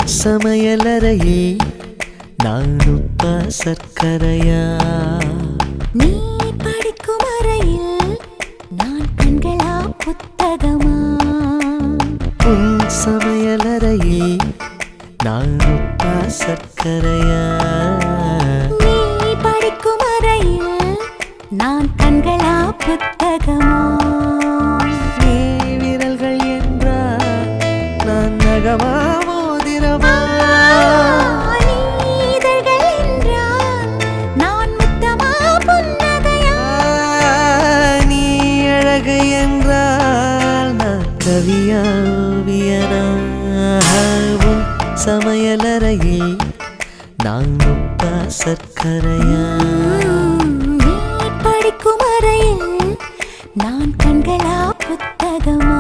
சமையலறையில் நான் உப்பா சர்க்கரையா? நீ படிக்கும் அறையில் நான் கண்களா புத்தகமா? உன் சமையலறையில் நான் உப்பா சர்க்கரையா? நீ படிக்கும் அறையில் நான் கண்களா புத்தகமா? நீ விரல்கள் என்றால் நான் நகமா மோதிரமா? நீதழ்கள் என்றால் நான் முத்தமா புன்னகையா? நீ அழகு என்றால் நான் கவியா ஓவியனா? உன் சமையலறையில் நான் உப்பா சர்க்கரையா? நீ படிக்கும் அறையில் நான் கண்களா புத்தகமா?